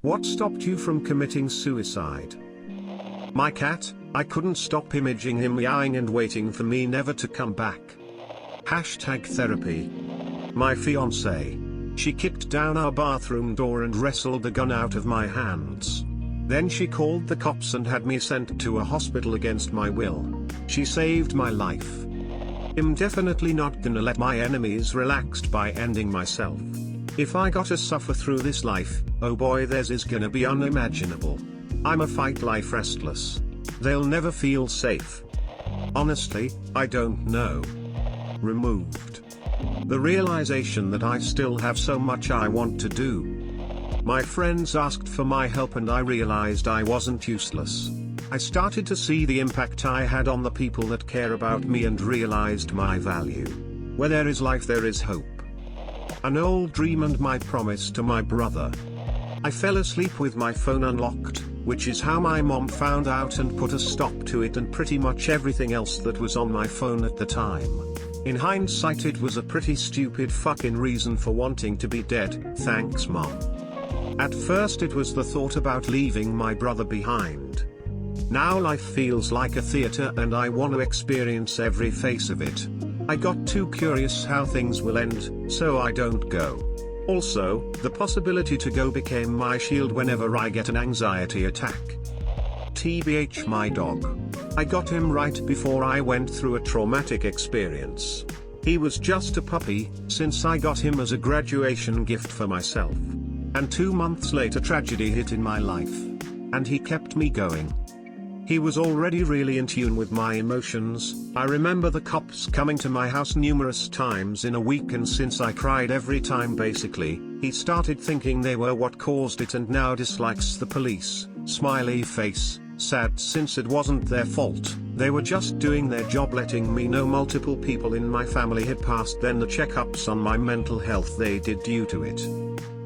What stopped you from committing suicide? My cat, I couldn't stop imaging him meowing and waiting for me never to come back. #therapy. My fiancée. She kicked down our bathroom door and wrestled the gun out of my hands. Then she called the cops and had me sent to a hospital against my will. She saved my life. I'm definitely not gonna let my enemies relaxed by ending myself. If I gotta suffer through this life, oh boy, theirs is gonna be unimaginable. I'm a fight life restless. They'll never feel safe. Honestly, I don't know. Removed. The realization that I still have so much I want to do. My friends asked for my help and I realized I wasn't useless. I started to see the impact I had on the people that care about me and realized my value. Where there is life, there is hope. An old dream and my promise to my brother. I fell asleep with my phone unlocked, which is how my mom found out and put a stop to it and pretty much everything else that was on my phone at the time. In hindsight, it was a pretty stupid fucking reason for wanting to be dead, thanks mom. At first it was the thought about leaving my brother behind. Now life feels like a theater and I want to experience every face of it. I got too curious how things will end, so I don't go. Also, the possibility to go became my shield whenever I get an anxiety attack. TBH, my dog. I got him right before I went through a traumatic experience. He was just a puppy, since I got him as a graduation gift for myself. And 2 months later tragedy hit in my life. And he kept me going. He was already really in tune with my emotions. I remember the cops coming to my house numerous times in a week, and since I cried every time basically, he started thinking they were what caused it and now dislikes the police. Smiley face, sad since it wasn't their fault, they were just doing their job letting me know multiple people in my family had passed, then the checkups on my mental health they did due to it.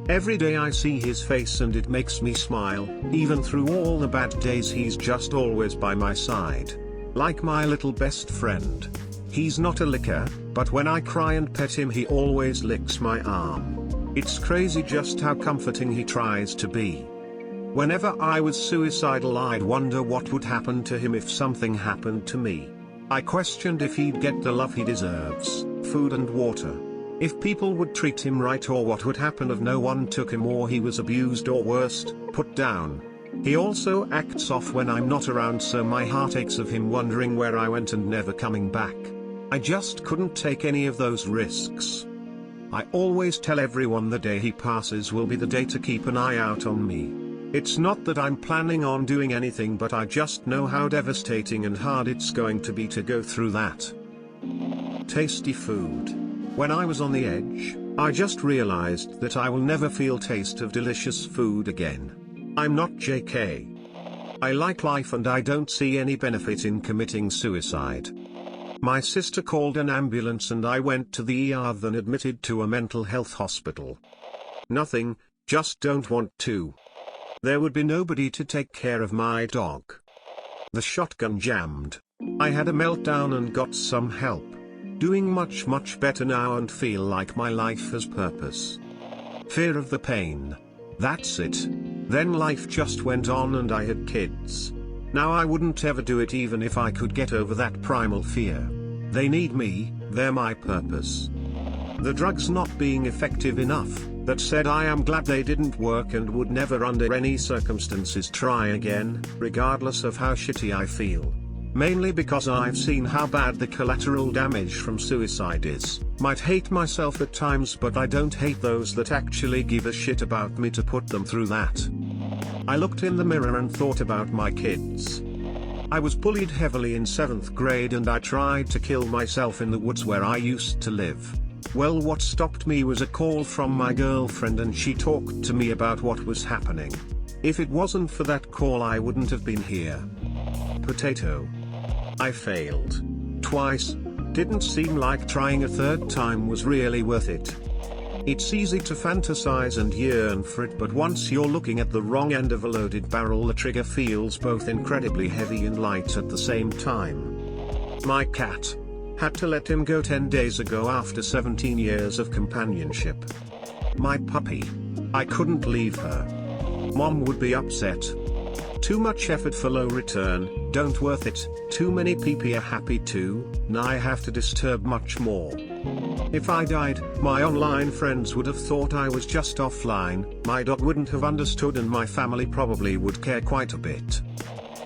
Every day I see his face and it makes me smile, even through all the bad days he's just always by my side. Like my little best friend. He's not a licker, but when I cry and pet him he always licks my arm. It's crazy just how comforting he tries to be. Whenever I was suicidal I'd wonder what would happen to him if something happened to me. I questioned if he'd get the love he deserves, food and water. If people would treat him right, or what would happen if no one took him or he was abused or worst, put down. He also acts off when I'm not around, so my heart aches of him wondering where I went and never coming back. I just couldn't take any of those risks. I always tell everyone the day he passes will be the day to keep an eye out on me. It's not that I'm planning on doing anything, but I just know how devastating and hard it's going to be to go through that. Tasty food. When I was on the edge, I just realized that I will never feel taste of delicious food again. I'm not JK. I like life and I don't see any benefit in committing suicide. My sister called an ambulance and I went to the ER, then admitted to a mental health hospital. Nothing, just don't want to. There would be nobody to take care of my dog. The shotgun jammed. I had a meltdown and got some help. Doing much better now and feel like my life has purpose. Fear of the pain. That's it. Then life just went on and I had kids. Now I wouldn't ever do it even if I could get over that primal fear. They need me, they're my purpose. The drugs not being effective enough, that said, I am glad they didn't work and would never under any circumstances try again, regardless of how shitty I feel. Mainly because I've seen how bad the collateral damage from suicide is. Might hate myself at times, but I don't hate those that actually give a shit about me to put them through that. I looked in the mirror and thought about my kids. I was bullied heavily in 7th grade and I tried to kill myself in the woods where I used to live. Well, what stopped me was a call from my girlfriend and she talked to me about what was happening. If it wasn't for that call I wouldn't have been here. Potato. I failed. Twice. Didn't seem like trying a third time was really worth it. It's easy to fantasize and yearn for it, but once you're looking at the wrong end of a loaded barrel, the trigger feels both incredibly heavy and light at the same time. My cat. Had to let him go 10 days ago after 17 years of companionship. My puppy. I couldn't leave her. Mom would be upset. Too much effort for low return, don't worth it, too many people are happy too, now I have to disturb much more. If I died, my online friends would have thought I was just offline, my dog wouldn't have understood and my family probably would care quite a bit.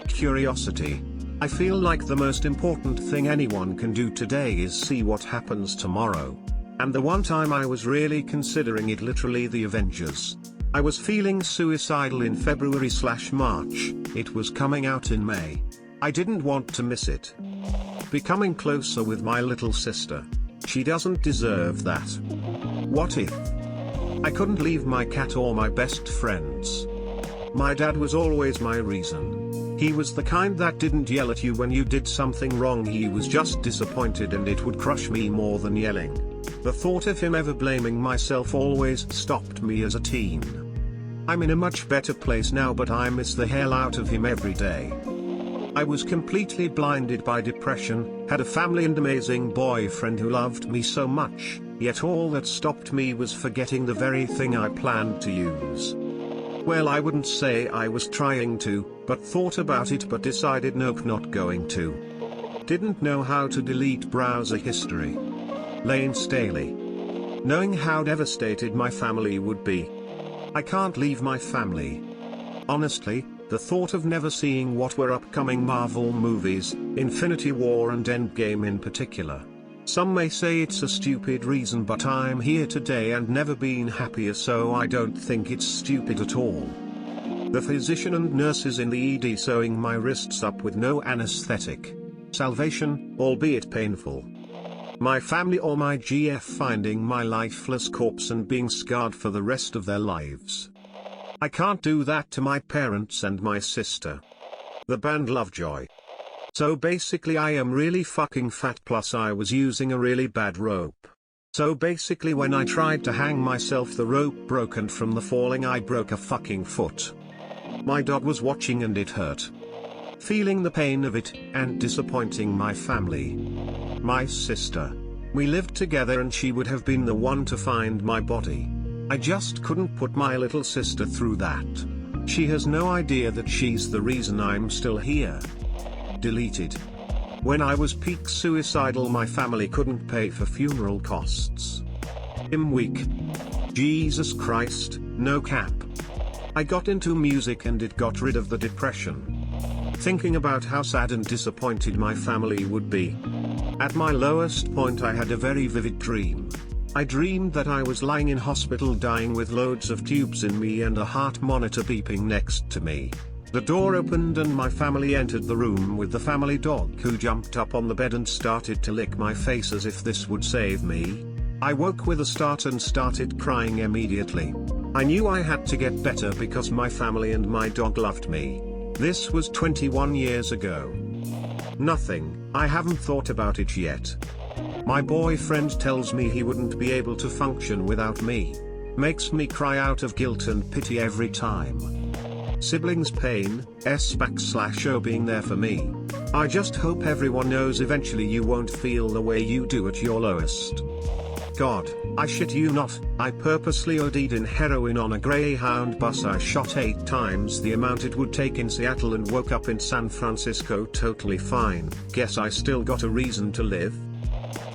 Curiosity. I feel like the most important thing anyone can do today is see what happens tomorrow. And the one time I was really considering it, literally the Avengers. I was feeling suicidal in February/March, it was coming out in May. I didn't want to miss it. Becoming closer with my little sister. She doesn't deserve that. What if? I couldn't leave my cat or my best friends. My dad was always my reason. He was the kind that didn't yell at you when you did something wrong, he was just disappointed and it would crush me more than yelling. The thought of him ever blaming myself always stopped me as a teen. I'm in a much better place now, but I miss the hell out of him every day. I was completely blinded by depression, had a family and amazing boyfriend who loved me so much, yet all that stopped me was forgetting the very thing I planned to use. Well, I wouldn't say I was trying to, but thought about it but decided nope, not going to. Didn't know how to delete browser history. Lane Staley. Knowing how devastated my family would be. I can't leave my family. Honestly, the thought of never seeing what were upcoming Marvel movies, Infinity War and Endgame in particular. Some may say it's a stupid reason, but I'm here today and never been happier, so I don't think it's stupid at all. The physician and nurses in the ED sewing my wrists up with no anesthetic. Salvation, albeit painful. My family or my GF finding my lifeless corpse and being scarred for the rest of their lives. I can't do that to my parents and my sister. The band Lovejoy. So basically I am really fucking fat, plus I was using a really bad rope. So basically when I tried to hang myself, the rope broke and from the falling I broke a fucking foot. My dog was watching and it hurt. Feeling the pain of it, and disappointing my family. My sister. We lived together and she would have been the one to find my body. I just couldn't put my little sister through that. She has no idea that she's the reason I'm still here. Deleted. When I was peak suicidal, my family couldn't pay for funeral costs. I'm weak. Jesus Christ, no cap. I got into music and it got rid of the depression. Thinking about how sad and disappointed my family would be. At my lowest point I had a very vivid dream. I dreamed that I was lying in hospital dying with loads of tubes in me and a heart monitor beeping next to me. The door opened and my family entered the room with the family dog, who jumped up on the bed and started to lick my face as if this would save me. I woke with a start and started crying immediately. I knew I had to get better because my family and my dog loved me. This was 21 years ago. Nothing, I haven't thought about it yet. My boyfriend tells me he wouldn't be able to function without me. Makes me cry out of guilt and pity every time. Siblings pain, s/o being there for me. I just hope everyone knows eventually you won't feel the way you do at your lowest. God, I shit you not, I purposely OD'd in heroin on a Greyhound bus I shot 8 times the amount it would take in Seattle and woke up in San Francisco totally fine. Guess I still got a reason to live.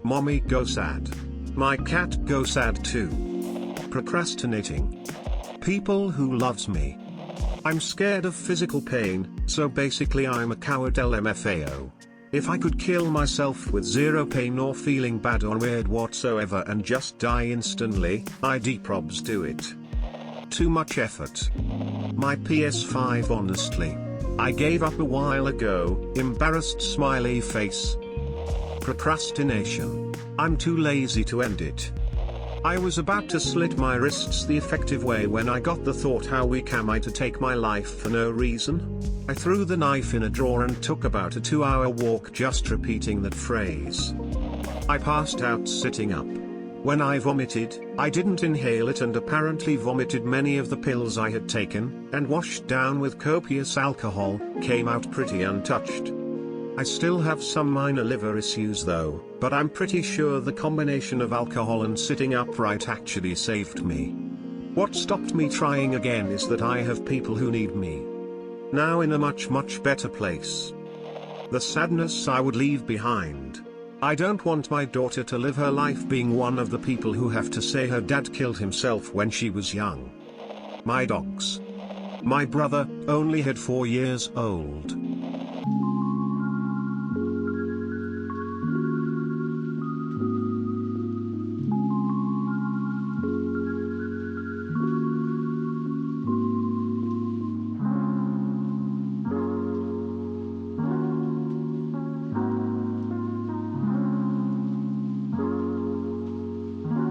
Mommy go sad. My cat go sad too. Procrastinating. People who loves me. I'm scared of physical pain, so basically I'm a coward LMFAO. If I could kill myself with zero pain or feeling bad or weird whatsoever and just die instantly, I'd probs do it. Too much effort. My PS5 honestly. I gave up a while ago, embarrassed smiley face. Procrastination. I'm too lazy to end it. I was about to slit my wrists the effective way when I got the thought, how weak am I to take my life for no reason? I threw the knife in a drawer and took about a 2-hour walk just repeating that phrase. I passed out sitting up. When I vomited, I didn't inhale it and apparently vomited many of the pills I had taken, and washed down with copious alcohol, came out pretty untouched. I still have some minor liver issues though, but I'm pretty sure the combination of alcohol and sitting upright actually saved me. What stopped me trying again is that I have people who need me. Now in a much better place. The sadness I would leave behind. I don't want my daughter to live her life being one of the people who have to say her dad killed himself when she was young. My dogs. My brother, only had 4 years old.